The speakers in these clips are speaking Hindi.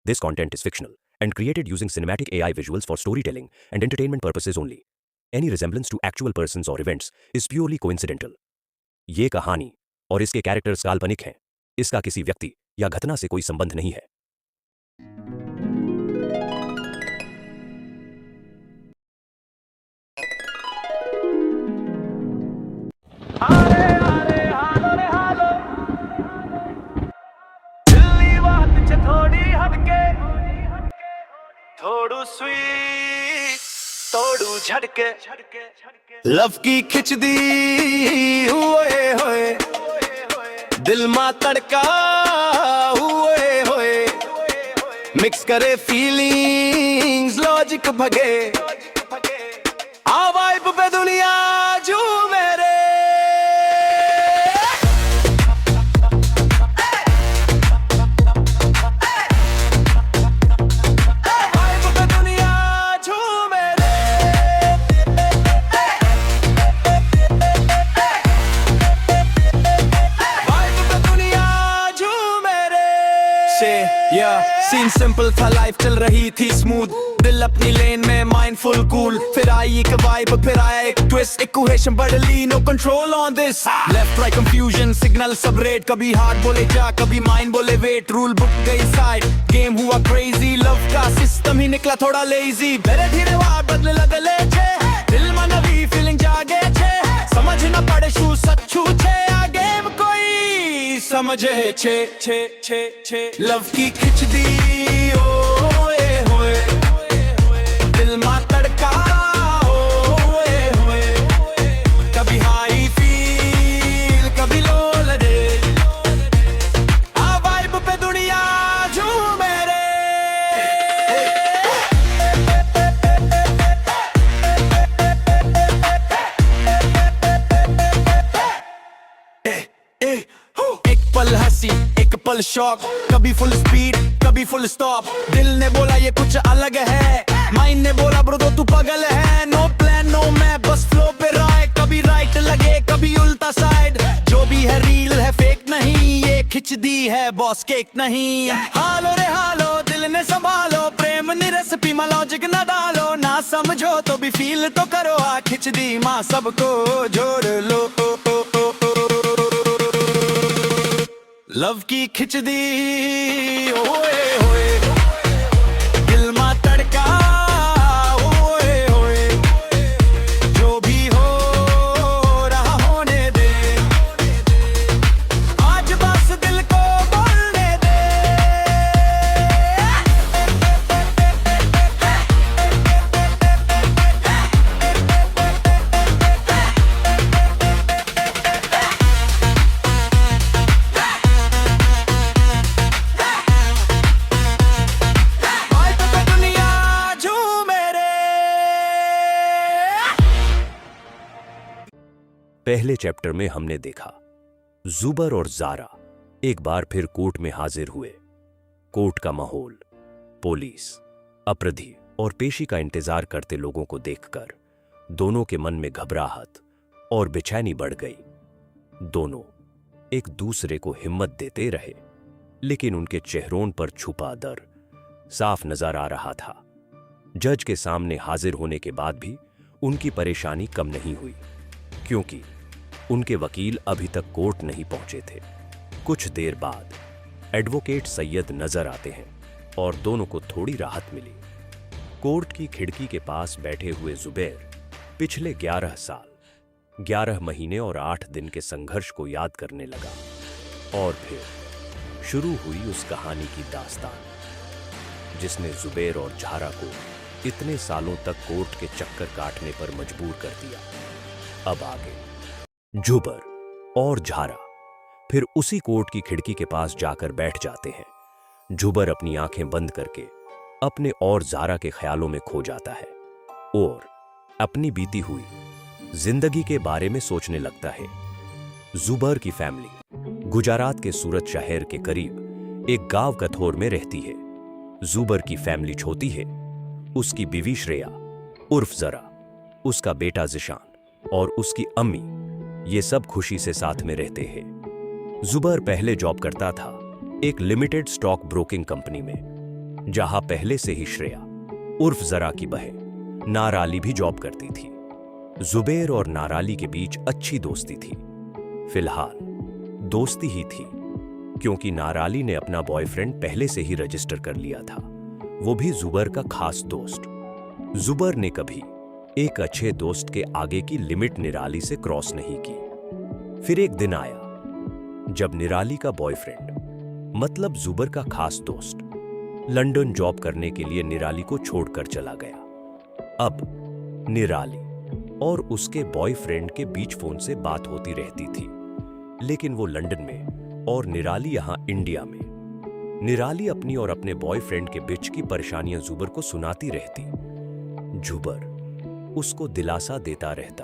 This content is fictional and created using cinematic AI visuals for storytelling and entertainment purposes only. Any resemblance to actual persons or events is purely coincidental. ये कहानी और इसके कैरेक्टर्स काल्पनिक हैं। इसका किसी व्यक्ति या घटना से कोई संबंध नहीं है। थोड़ू स्वीट तोड़ू झटके लव की खिचदी हुए होए दिल मा तड़का हुए होए मिक्स करे फीलिंग्स लॉजिक भगे आ वाइब पे दुनिया झूमे रे सीन सिंपल था लाइफ चल रही थी स्मूथ दिल अपनी लेन में माइंडफुल कूल फिर आई एक वाइब फिर आया एक ट्विस्ट इक्वेशन बदली no control on this left right confusion signal सब रेड कभी हार्ट बोले जा कभी माइंड बोले वेट रूल बुक गई साइड गेम हुआ क्रेजी लव का सिस्टम ही निकला थोड़ा लेजी मेरे धीरे वार बदले लगले छे दिल में नवी फीलिंग जागे छे समझ न पड़े शू सच्चू छे आ गेम कोई समझे छे छे छे छे लव की खिचदी ओए होए दिल मा तड़का ओए होए कभी हाई फील कभी लो लगे आ वाइब पे दुनिया झूमे रे एक पल हंसी एक पल शॉक कभी फुल स्पीड कभी फुल स्टॉप दिल ने बोला ये कुछ अलग है माइंड ने बोला ब्रो तो तू पगल है नो प्लान नो मैप बस फ्लो पे राय कभी राइट लगे कभी उल्टा साइड जो भी है रील है फेक नहीं ये खिचदी है बॉस केक नहीं हालो रे हालो दिल ने संभालो प्रेम नि रेसिपी में लॉजिक ना डालो ना समझो तो भी फील तो करो आ खिचदी माँ सबको जोड़ लो लव की खिचदी ओए होए दिल मा तड़का ओए होए जो भी हो रहा होने दे आज बस दिल को बोलने दे पहले चैप्टर में हमने देखा जुबर और जारा एक बार फिर कोर्ट में हाजिर हुए। कोर्ट का माहौल, पुलिस, अपराधी और पेशी का इंतजार करते लोगों को देखकर दोनों के मन में घबराहट और बेचैनी बढ़ गई। दोनों एक दूसरे को हिम्मत देते रहे, लेकिन उनके चेहरों पर छुपा डर साफ नजर आ रहा था। जज के सामने हाजिर होने के बाद भी उनकी परेशानी कम नहीं हुई, क्योंकि उनके वकील अभी तक कोर्ट नहीं पहुंचे थे। कुछ देर बाद एडवोकेट सैयद नजर आते हैं और दोनों को थोड़ी राहत मिली। कोर्ट की खिड़की के पास बैठे हुए जुबैर पिछले 11 साल 11 महीने और 8 दिन के संघर्ष को याद करने लगा। और फिर शुरू हुई उस कहानी की दास्तान जिसने जुबैर और झारा को इतने सालों तक कोर्ट के चक्कर काटने पर मजबूर कर दिया। अब आगे जुबर और झारा फिर उसी कोर्ट की खिड़की के पास जाकर बैठ जाते हैं। जुबर अपनी आंखें बंद करके अपने और जारा के ख्यालों में खो जाता है और अपनी बीती हुई जिंदगी के बारे में सोचने लगता है। जुबर की फैमिली गुजरात के सूरत शहर के करीब एक गांव कथोर में रहती है। जुबर की फैमिली छोटी है। उसकी बीवी श्रेया उर्फ जरा, उसका बेटा जिशान और उसकी अम्मी ये सब खुशी से साथ में रहते हैं। जुबर पहले जॉब करता था एक लिमिटेड स्टॉक ब्रोकिंग कंपनी में। जहां पहले से ही श्रेया उर्फ जरा की बहन नाराली भी जॉब करती थी। जुबैर और नाराली के बीच अच्छी दोस्ती थी। फिलहाल दोस्ती ही थी, क्योंकि नाराली ने अपना बॉयफ्रेंड पहले से ही रजिस्टर कर लिया था, वो भी जुबर का खास दोस्त। जुबर ने कभी एक अच्छे दोस्त के आगे की लिमिट निराली से क्रॉस नहीं की। फिर एक दिन आया जब निराली का बॉयफ्रेंड, मतलब जुबर का खास दोस्त, लंदन जॉब करने के लिए निराली को छोड़कर चला गया। अब निराली और उसके बॉयफ्रेंड के बीच फोन से बात होती रहती थी, लेकिन वो लंदन में और निराली यहां इंडिया में। निराली अपनी और अपने बॉयफ्रेंड के बीच की परेशानियां जुबर को सुनाती रहती। जुबर उसको दिलासा देता रहता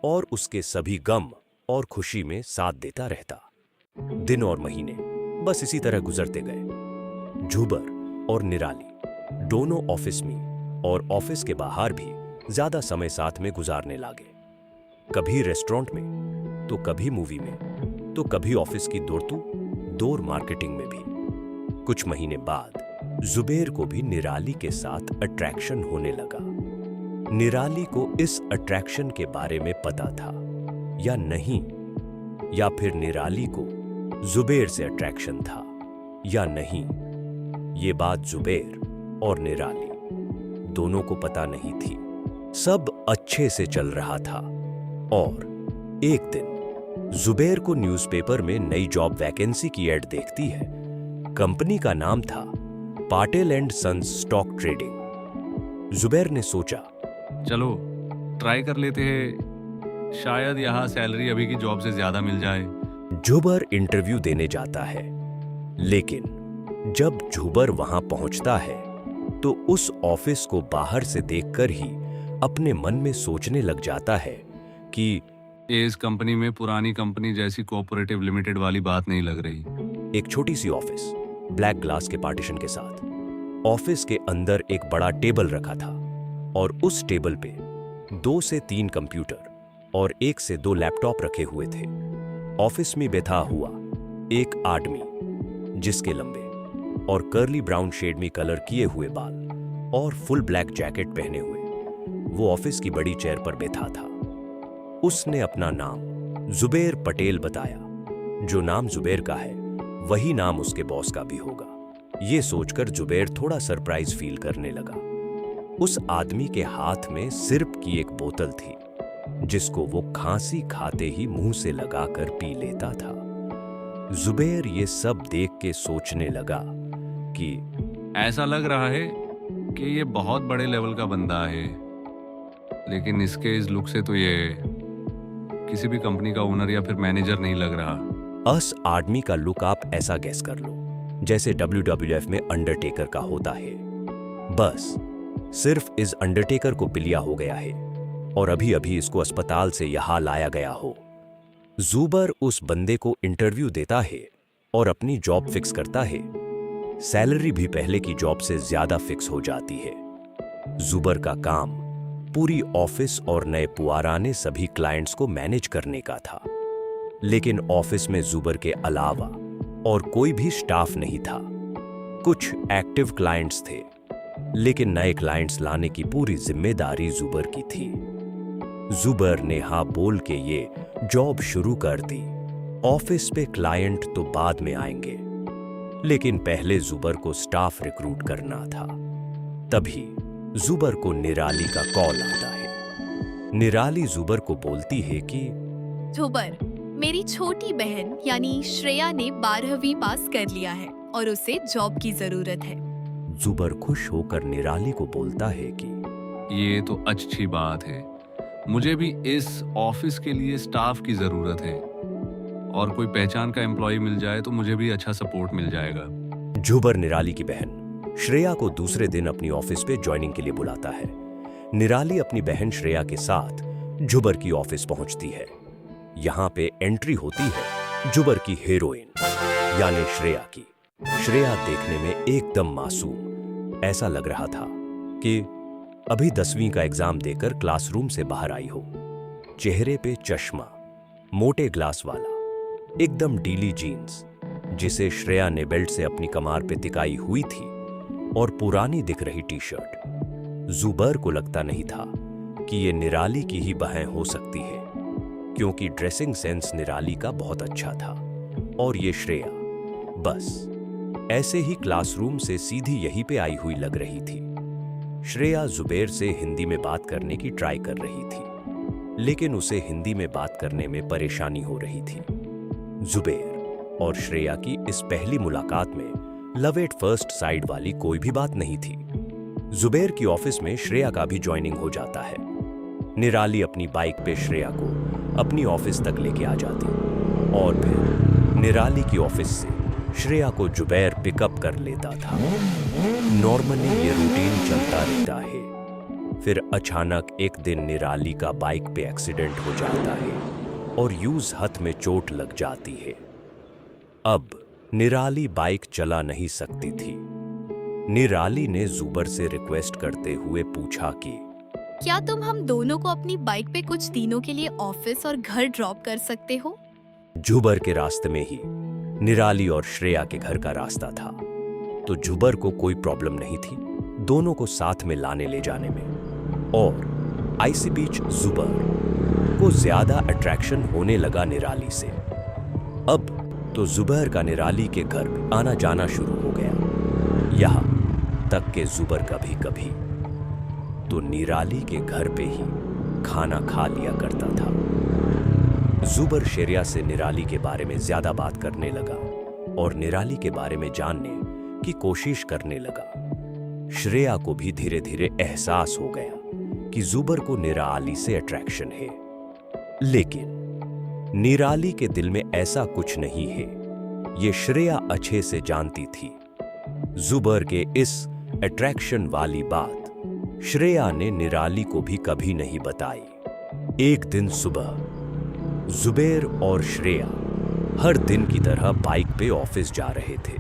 और उसके सभी गम और खुशी में साथ देता रहता। दिन और महीने बस इसी तरह गुजरते गए। जुबर और निराली दोनों ऑफिस में और ऑफिस के बाहर भी ज्यादा समय साथ में गुजारने लगे। कभी रेस्टोरेंट में, तो कभी मूवी में, तो कभी ऑफिस की दौड़ मार्केटिंग में भी। कुछ महीने बाद जुबैर को भी निराली के साथ अट्रैक्शन होने लगा। निराली को इस अट्रैक्शन के बारे में पता था या नहीं, या फिर निराली को जुबैर से अट्रैक्शन था या नहीं, ये बात जुबैर और निराली दोनों को पता नहीं थी। सब अच्छे से चल रहा था और एक दिन जुबैर को न्यूज़पेपर में नई जॉब वैकेंसी की एड देखती है। कंपनी का नाम था Patil and sons stock trading. Zubair ने सोचा, चलो ट्राई कर लेते हैं, शायद यहाँ सैलरी अभी की जॉब से ज्यादा मिल जाए। जुबर इंटरव्यू देने जाता है, लेकिन जब जुबर वहां पहुंचता है तो उस ऑफिस को बाहर से देखकर ही अपने मन में सोचने लग जाता है कि इस कंपनी में पुरानी कंपनी जैसी कोऑपरेटिव लिमिटेड वाली बात नहीं लग रही। एक छोटी सी ऑफिस ब्लैक ग्लास के पार्टीशन के साथ। ऑफिस के अंदर एक बड़ा टेबल रखा था और उस टेबल पे 2 से 3 कंप्यूटर और 1 से 2 लैपटॉप रखे हुए थे। ऑफिस में बैठा हुआ एक आदमी, जिसके लंबे और कर्ली ब्राउन शेड में कलर किए हुए बाल और फुल ब्लैक जैकेट पहने हुए, वो ऑफिस की बड़ी चेयर पर बैठा था। उसने अपना नाम जुबैर पटेल बताया। जो नाम जुबैर का है वही नाम उसके बॉस का भी होगा। ये सोचकर जुबैर थोड़ा सरप्राइज फील करने लगा। उस आदमी के हाथ में सिरप की एक बोतल थी, जिसको वो खांसी खाते ही मुंह से लगाकर पी लेता था। जुबैर ये सब देख के सोचने लगा कि ऐसा लग रहा है कि ये बहुत बड़े लेवल का बंदा है, लेकिन इसके इस लुक से तो ये किसी भी कंपनी का ओनर या फिर मैनेजर नहीं लग रहा। उस आदमी का लुक आप ऐसा गैस कर लो जैसे WWF में अंडरटेकर का होता है, बस सिर्फ इस अंडरटेकर को पिलिया हो गया है और अभी अभी इसको अस्पताल से यहां लाया गया हो। जुबर उस बंदे को इंटरव्यू देता है और अपनी जॉब फिक्स करता है। सैलरी भी पहले की जॉब से ज्यादा फिक्स हो जाती है। जुबर का काम पूरी ऑफिस और नए पुआराने सभी क्लाइंट्स को मैनेज करने का था, लेकिन ऑफिस में जुबर के अलावा और कोई भी स्टाफ नहीं था। कुछ एक्टिव क्लाइंट्स थे, लेकिन नए क्लाइंट्स लाने की पूरी जिम्मेदारी जुबर की थी। जुबर ने हाँ बोल के ये जॉब शुरू कर दी। ऑफिस पे क्लाइंट तो बाद में आएंगे, लेकिन पहले जुबर को स्टाफ रिक्रूट करना था। तभी जुबर को निराली का कॉल आता है। निराली जुबर को बोलती है कि जुबर, मेरी छोटी बहन यानी श्रेया ने 12वीं पास कर लिया है और उसे जॉब की जरूरत है। जुबर खुश होकर निराली को बोलता है कि ये तो अच्छी बात है, मुझे भी इस ऑफिस के लिए स्टाफ की जरूरत है और कोई पहचान का एम्प्लॉय मिल जाए तो मुझे भी अच्छा सपोर्ट मिल जाएगा। जुबर निराली की बहन श्रेया को दूसरे दिन अपनी ऑफिस पे ज्वाइनिंग के लिए बुलाता है। निराली अपनी बहन श्रेया के साथ जुबर की ऑफिस पहुंचती है। यहाँ पे एंट्री होती है जुबर की हीरोइन यानी श्रेया की। श्रेया देखने में एकदम मासूम ऐसा लग रहा था कि अभी 10वीं का एग्जाम देकर क्लासरूम से बाहर आई हो। चेहरे पे चश्मा, मोटे ग्लास वाला, एकदम ढीली जीन्स जिसे श्रेया ने बेल्ट से अपनी कमर पे तिकाई हुई थी, और पुरानी दिख रही टी शर्ट। जुबैर को लगता नहीं था कि ये निराली की ही बहन हो सकती है, क्योंकि ड्रेसिंग सेंस निराली का बहुत अच्छा था और ये श्रेया बस ऐसे ही क्लासरूम से सीधी यहीं पे आई हुई लग रही थी। श्रेया जुबैर से हिंदी में बात करने की ट्राई कर रही थी, लेकिन उसे हिंदी में बात करने में परेशानी हो रही थी। जुबैर और श्रेया की इस पहली मुलाकात में लव एट फर्स्ट साइड वाली कोई भी बात नहीं थी। जुबैर की ऑफिस में श्रेया का भी ज्वाइनिंग हो जाता है। निराली अपनी बाइक पे श्रेया को अपनी ऑफिस तक लेके आ जाती और फिर निराली की ऑफिस से श्रेया को जुबैर पिकअप कर लेता था। नॉर्मली ये रूटीन चलता रहता है। फिर अचानक एक दिन निराली का बाइक पे एक्सीडेंट हो जाता है और यूज हाथ में चोट लग जाती है। अब निराली बाइक चला नहीं सकती थी। निराली ने जुबैर से रिक्वेस्ट करते हुए पूछा कि क्या तुम हम दोनों को अपनी बाइक पे कुछ दिनों के लिए ऑफिस और घर ड्रॉप कर सकते हो? जुबैर के रास्ते में ही निराली और श्रेया के घर का रास्ता था, तो जुबैर को कोई प्रॉब्लम नहीं थी दोनों को साथ में लाने ले जाने में। और आईसी बीच जुबैर को ज्यादा अट्रैक्शन होने लगा निराली से। अब तो जुबैर का निराली के घर आना जाना शुरू हो गया, यहां तक के जुबैर कभी कभी तो निराली के घर पे ही खाना खा लिया करता था। जुबैर श्रेया से निराली के बारे में ज्यादा बात करने लगा और निराली के बारे में जानने की कोशिश करने लगा। श्रेया को भी धीरे धीरे एहसास हो गया कि जुबैर को निराली से अट्रैक्शन है, लेकिन निराली के दिल में ऐसा कुछ नहीं है। ये श्रेया अच्छे से जानती थी। जुबैर के इस अट्रैक्शन वाली बात श्रेया ने निराली को भी कभी नहीं बताई। एक दिन सुबह जुबैर और श्रेया हर दिन की तरह बाइक पे ऑफिस जा रहे थे।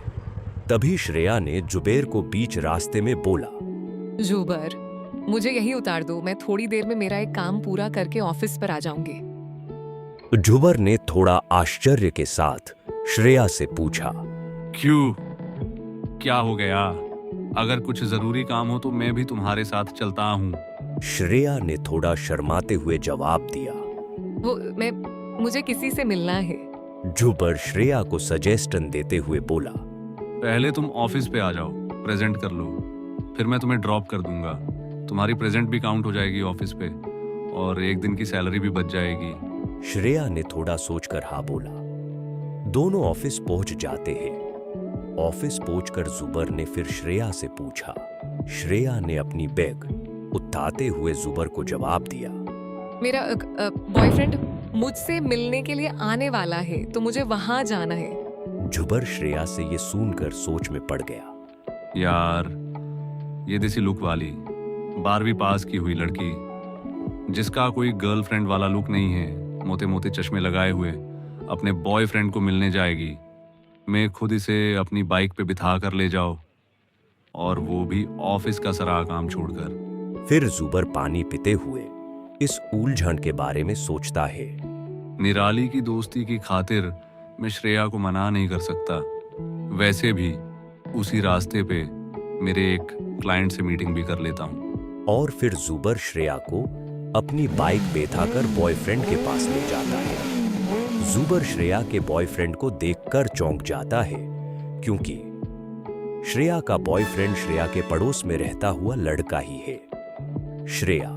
तभी श्रेया ने जुबैर को बीच रास्ते में बोला, जुबैर, मुझे यही उतार दो, मैं थोड़ी देर में मेरा एक काम पूरा करके ऑफिस पर आ जाऊंगी। जुबैर ने थोड़ा आश्चर्य के साथ श्रेया से पूछा, क्यों, क्या हो गया? अगर कुछ जरूरी काम हो तो मैं भी तुम्हारे साथ चलता हूँ। श्रेया ने थोड़ा शर्माते हुए जवाब दिया। मुझे किसी से मिलना है। जुबैर श्रेया को सजेशन देते हुए बोला, पहले तुम ऑफिस पे आ जाओ, प्रेजेंट कर लो, फिर मैं तुम्हें ड्रॉप कर दूंगा। तुम्हारी प्रेजेंट भी काउंट हो जाएगी ऑफिस पे और एक दिन की सैलरी भी बच जाएगी। श्रेया ने थोड़ा सोचकर हाँ बोला। दोनों ऑफिस पहुंच जाते हैं। ऑफिस पहुंचकर जुबैर ने फिर श्रेया से पूछा। श्रेया ने अपनी बैग उठाते हुए जुबैर को जवाब दिया, मेरा बॉयफ्रेंड मुझसे मिलने के लिए आने वाला है, तो मुझे वहां जाना है। जुबैर श्रेया से ये सुनकर सोच में पड़ गया। यार, ये देसी लुक वाली 12वीं पास की हुई लड़की जिसका कोई गर्लफ्रेंड वाला लुक नहीं है, मोटे मोटे चश्मे लगाए हुए अपने बॉयफ्रेंड को मिलने जाएगी। मैं खुद इसे अपनी बाइक पे बिठा कर ले जाओ, और वो भी ऑफिस का सारा काम छोड़कर। फिर जुबैर पानी पीते हुए इस उलझन के बारे में सोचता है। निराली की दोस्ती की खातिर मैं श्रेया को मना नहीं कर सकता। वैसे भी उसी रास्ते पे मेरे एक क्लाइंट से मीटिंग भी कर लेता हूँ। और फिर जुबैर श्रेया को अपनी बाइक बैठाकर बॉयफ्रेंड के पास ले जाता है। जुबैर श्रेया के बॉयफ्रेंड को देखकर चौंक जाता है, क्योंकि श्रेया का बॉयफ्रेंड श्रेया के पड़ोस में रहता हुआ लड़का ही है। श्रेया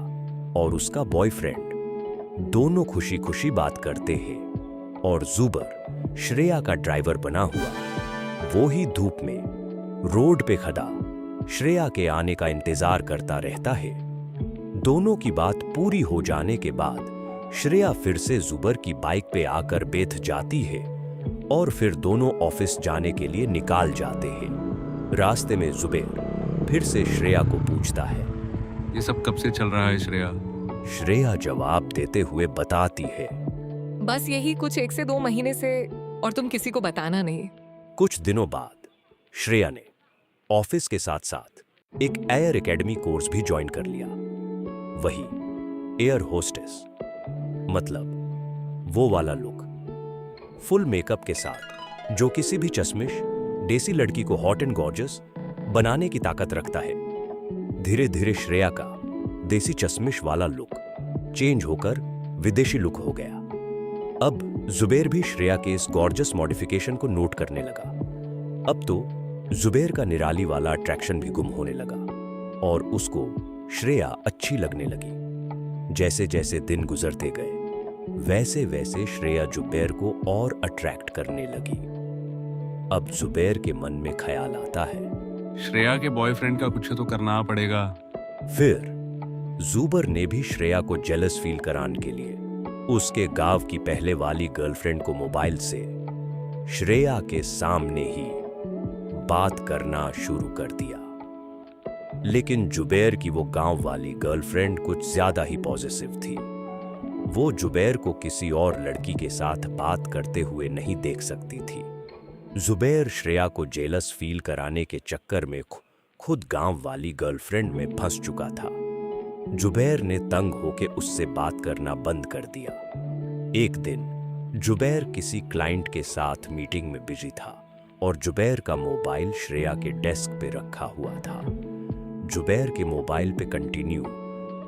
और उसका बॉयफ्रेंड दोनों खुशी खुशी बात करते हैं और जुबैर श्रेया का ड्राइवर बना हुआ वो ही धूप में रोड पे खड़ा श्रेया के आने का इंतजार करता रहता है। दोनों की बात पूरी हो जाने के बाद श्रेया फिर से जुबैर की बाइक पे आकर बैठ जाती है और फिर दोनों ऑफिस जाने के लिए निकाल जाते हैं। रास्ते में जुबैर फिर से श्रेया को पूछता है, ये सब कब से चल रहा है श्रेया? श्रेया जवाब देते हुए बताती है, बस यही कुछ 1 से 2 महीने से, और तुम किसी को बताना नहीं। कुछ दिनों बाद श्रेया ने ऑफिस के साथ साथ एक एयर एकेडमी कोर्स भी ज्वाइन कर लिया। वही एयर होस्टेस, मतलब वो वाला लुक, फुल मेकअप के साथ जो किसी भी चश्मिश देसी लड़की को हॉट एंड गॉर्जियस बनाने की ताकत रखता है। धीरे धीरे श्रेया का देसी चश्मिश वाला लुक चेंज होकर विदेशी लुक हो गया। अब जुबैर भी श्रेया के इस गॉर्जस मॉडिफिकेशन को नोट करने लगा। अब तो जुबैर का निराली वाला अट्रैक्शन भी गुम होने लगा और उसको श्रेया अच्छी लगने लगी। जैसे जैसे दिन गुजरते गए वैसे वैसे श्रेया जुबैर को और अट्रैक्ट करने लगी। अब जुबैर के मन में ख्याल आता है, श्रेया के बॉयफ्रेंड का कुछ तो करना पड़ेगा। फिर जुबर ने भी श्रेया को जेलस फील कराने के लिए उसके गांव की पहले वाली गर्लफ्रेंड को मोबाइल से श्रेया के सामने ही बात करना शुरू कर दिया। लेकिन जुबैर की वो गांव वाली गर्लफ्रेंड कुछ ज्यादा ही पॉजिटिव थी। वो जुबैर को किसी और लड़की के साथ बात करते हुए नहीं देख सकती थी। जुबैर श्रेया को जेलस फील कराने के चक्कर में खुद गांव वाली गर्लफ्रेंड में फंस चुका था। जुबैर ने तंग होके उससे बात करना बंद कर दिया। एक दिन जुबैर किसी क्लाइंट के साथ मीटिंग में बिजी था और जुबैर का मोबाइल श्रेया के डेस्क पे रखा हुआ था। जुबैर के मोबाइल पे कंटिन्यू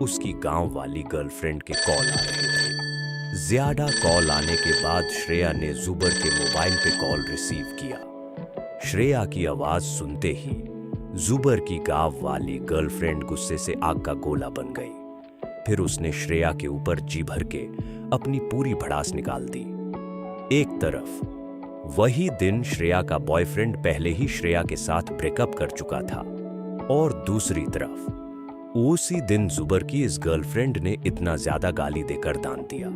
उसकी गांव वाली गर्लफ्रेंड के कॉल आ रहे थे। ज्यादा कॉल आने के बाद श्रेया ने जुबर के मोबाइल पे कॉल रिसीव किया। श्रेया की आवाज सुनते ही जुबर की गांव वाली गर्लफ्रेंड गुस्से से आग का गोला बन गई। फिर उसने श्रेया के ऊपर जी भर के अपनी पूरी भड़ास निकाल दी। एक तरफ वही दिन श्रेया का बॉयफ्रेंड पहले ही श्रेया के साथ ब्रेकअप कर चुका था और दूसरी तरफ उसी दिन जुबर की इस गर्लफ्रेंड ने इतना ज्यादा गाली देकर दान दिया।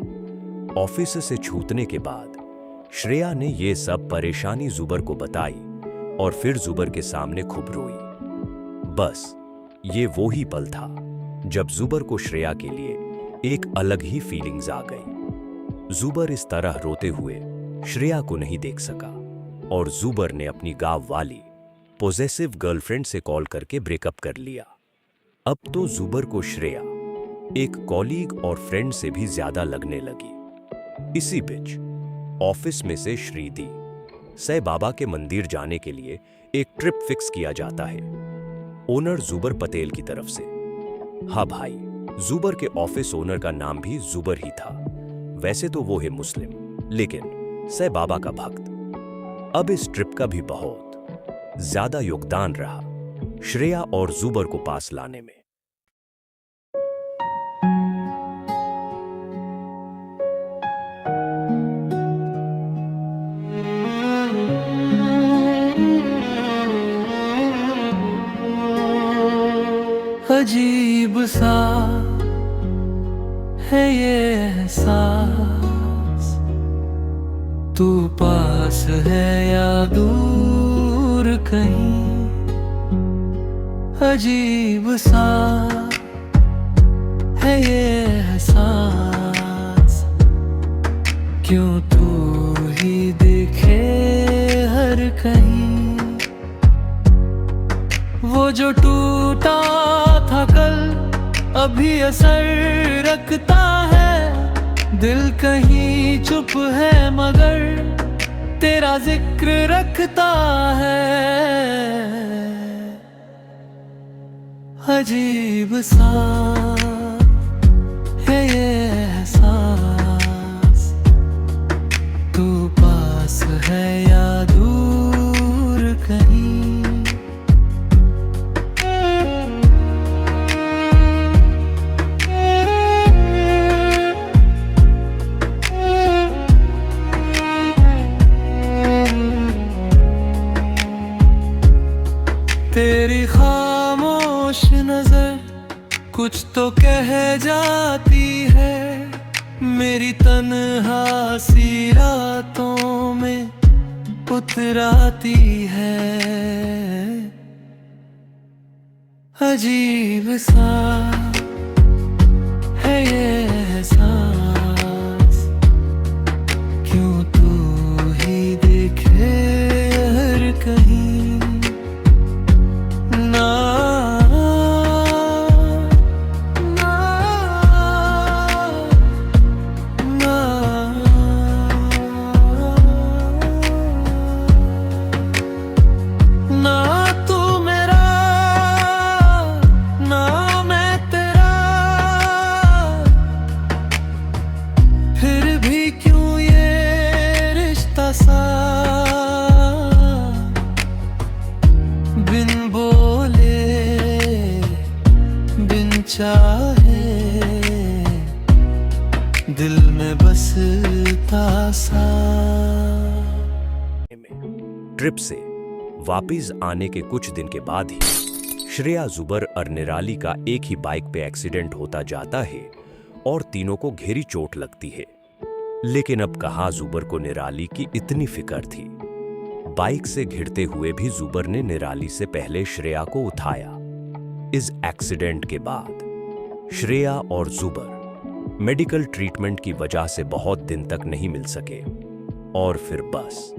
ऑफिस से छूटने के बाद श्रेया ने ये सब परेशानी जुबर को बताई और फिर जुबर के सामने खूब रोई। बस ये वो ही पल था जब जुबर को श्रेया के लिए एक अलग ही फीलिंग्स आ गई। जुबर इस तरह रोते हुए श्रेया को नहीं देख सका और जुबर ने अपनी गांव वाली पॉजेसिव गर्लफ्रेंड से कॉल करके ब्रेकअप कर लिया। अब तो जुबर को श्रेया एक कॉलीग और फ्रेंड से भी ज्यादा लगने लगी। इसी बीच ऑफिस में से श्रीदी साईं बाबा के मंदिर जाने के लिए एक ट्रिप फिक्स किया जाता है, ओनर जुबर पटेल की तरफ से। हाँ भाई, जुबर के ऑफिस ओनर का नाम भी जुबर ही था। वैसे तो वो है मुस्लिम, लेकिन साईं बाबा का भक्त। अब इस ट्रिप का भी बहुत ज्यादा योगदान रहा श्रेया और जुबर को पास लाने में। अजीब सा है ये एहसास, तू पास है या दूर कहीं। अजीब सा है ये एहसास, क्यों तू ही दिखे हर कहीं। वो जो टूटा था कल अभी असर रखता है, दिल कहीं चुप है मगर तेरा जिक्र रखता है। अजीब सा है ये एहसास, तू पास है या दूर कहीं। तेरी खामोश नजर कुछ तो कह जाती है, मेरी तन्हा सी रातों में उतराती है। अजीब सा है ये एहसास, क्यों तू ही देखे हर कहीं। ना तू मेरा चाहे दिल में बसता सा। ट्रिप से वापिस आने के कुछ दिन के बाद ही श्रेया, जुबर और निराली का एक ही बाइक पे एक्सीडेंट होता जाता है और तीनों को गहरी चोट लगती है। लेकिन अब कहाँ जुबर को निराली की इतनी फिक्र थी। बाइक से घिरते हुए भी जुबर ने निराली से पहले श्रेया को उठाया। इस एक्सीडेंट के बाद श्रेया और जुबर मेडिकल ट्रीटमेंट की वजह से बहुत दिन तक नहीं मिल सके और फिर बस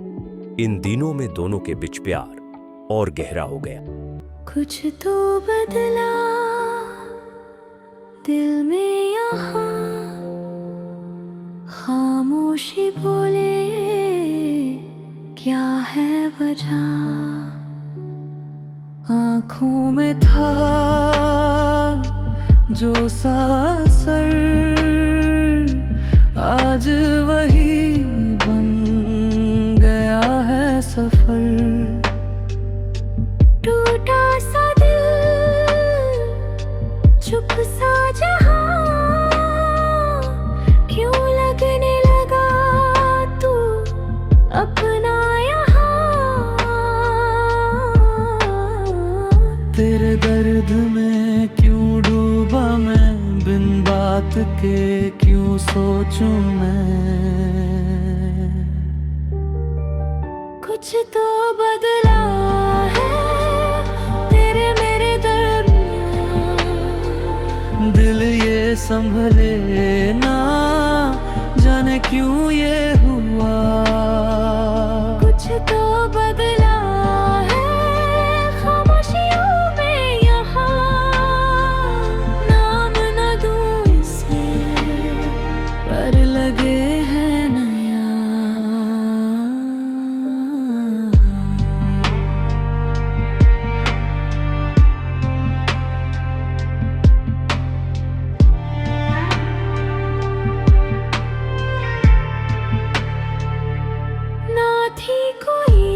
इन दिनों में दोनों के बीच प्यार और गहरा हो गया। कुछ तो बदला दिल में यहाँ, खामोशी बोले क्या है वजह। आँखों में था जो सासर, आज वही बन गया है सफर। टूटा सा दिल, चुप सा जहां, क्यों लगने लगा तू अपना यहाँ। तेरे दर्द में क्यों डूबा मैं, बिन बात के क्यों सोचूं मैं। कुछ तो बदला है तेरे मेरे दरमियां, दिल ये संभले ना, जाने क्यों ये हुआ। कुछ तो बदला है खामोशियों में यहाँ, नाम न दूं इसे पर लगे है नया। ना थी कोई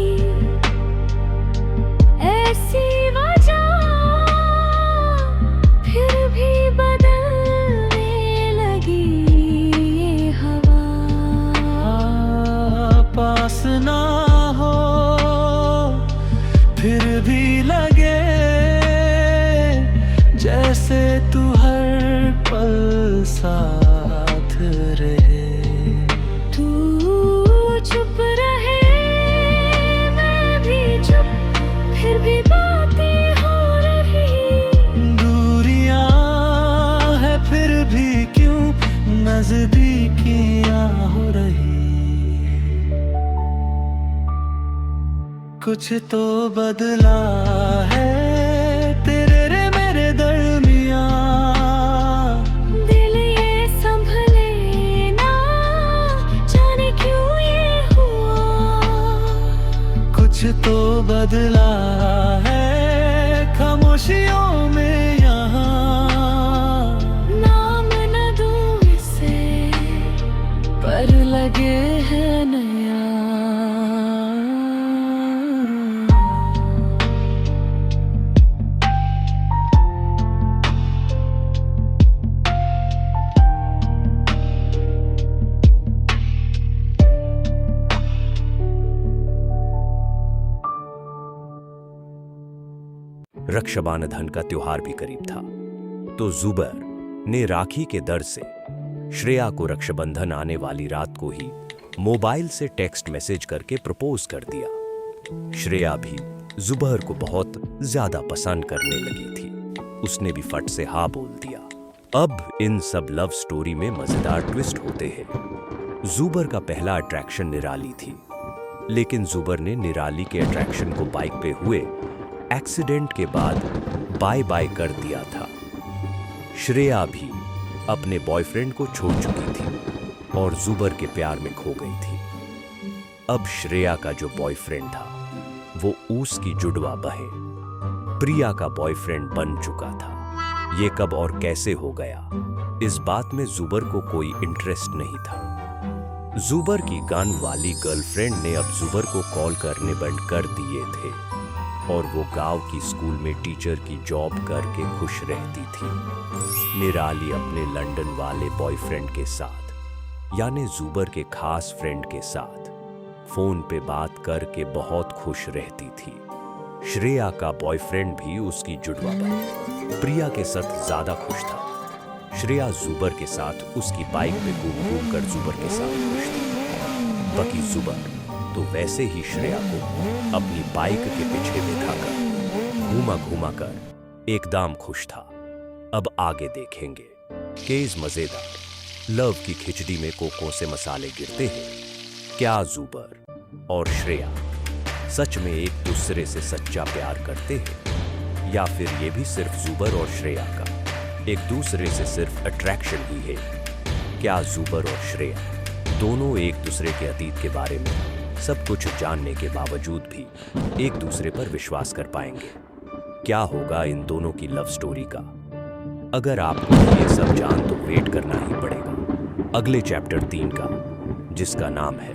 ऐसी वजह, फिर भी बदलने लगी ये हवा। पास ना हो फिर भी लगे, जैसे तू हर पल साथ रहे। तू चुप रहे मैं भी चुप, फिर भी बातें हो रही। दूरियां है फिर भी क्यों नजदीकियां हो रही। कुछ तो बदला है तेरे रे मेरे दरमियां, दिल ये संभले ना, जाने क्यों ये हुआ। कुछ तो बदला है खामोशियों में यहाँ, नाम न दूं इसे पर लगे है नया। रक्षाबंधन का त्योहार भी करीब था, तो जुबर ने राखी के दर से श्रेया को रक्षाबंधन आने वाली रात को ही मोबाइल से टेक्स्ट मैसेज करके प्रपोज कर दिया। श्रेया भी जुबर को बहुत ज्यादा पसंद करने लगी थी। उसने भी फट से हाँ बोल दिया। अब इन सब लव स्टोरी में मजेदार ट्विस्ट होते हैं। जुबर का पहला अट्रैक्शन निराली थी, लेकिन जुबर ने निराली के अट्रैक्शन को बाइक पे हुए एक्सीडेंट के बाद बाय बाय कर दिया था। श्रेया भी अपने बॉयफ्रेंड को छोड़ चुकी थी और जुबर के प्यार में खो गई थी। अब श्रेया का जो बॉयफ्रेंड था वो ऊस की जुड़वा बहन प्रिया का बॉयफ्रेंड बन चुका था। ये कब और कैसे हो गया, इस बात में जुबर को कोई इंटरेस्ट नहीं था। जुबर की गन वाली गर्लफ्रेंड ने अब जुबर को कॉल करने बंद कर दिए थे। और वो गांव की स्कूल में टीचर की जॉब करके खुश रहती थी। निराली अपने लंदन वाले बॉयफ्रेंड के साथ यानी जुबर के खास फ्रेंड के साथ फोन पे बात करके बहुत खुश रहती थी। श्रेया का बॉयफ्रेंड भी उसकी जुड़वा पर प्रिया के साथ ज्यादा खुश था। श्रेया जुबर के साथ उसकी बाइक पे घूम कर जुबर के साथ खुश थी। बाकी जुबर तो वैसे ही श्रेया को अपनी बाइक के पीछे बिठाकर घुमा कर एकदम खुश था। अब आगे देखेंगे कि इस मजेदार लव की खिचड़ी में कोकों से मसाले गिरते हैं। क्या जुबर और श्रेया सच में एक दूसरे से सच्चा प्यार करते हैं या फिर ये भी सिर्फ जुबर और श्रेया का एक दूसरे से सिर्फ अट्रैक्शन ही है? क्या जुबर और श्रेया दोनों एक दूसरे के अतीत के बारे में सब कुछ जानने के बावजूद भी एक दूसरे पर विश्वास कर पाएंगे? क्या होगा इन दोनों की लव स्टोरी का? अगर आपको ये सब जान तो वेट करना ही पड़ेगा अगले चैप्टर 3 का, जिसका नाम है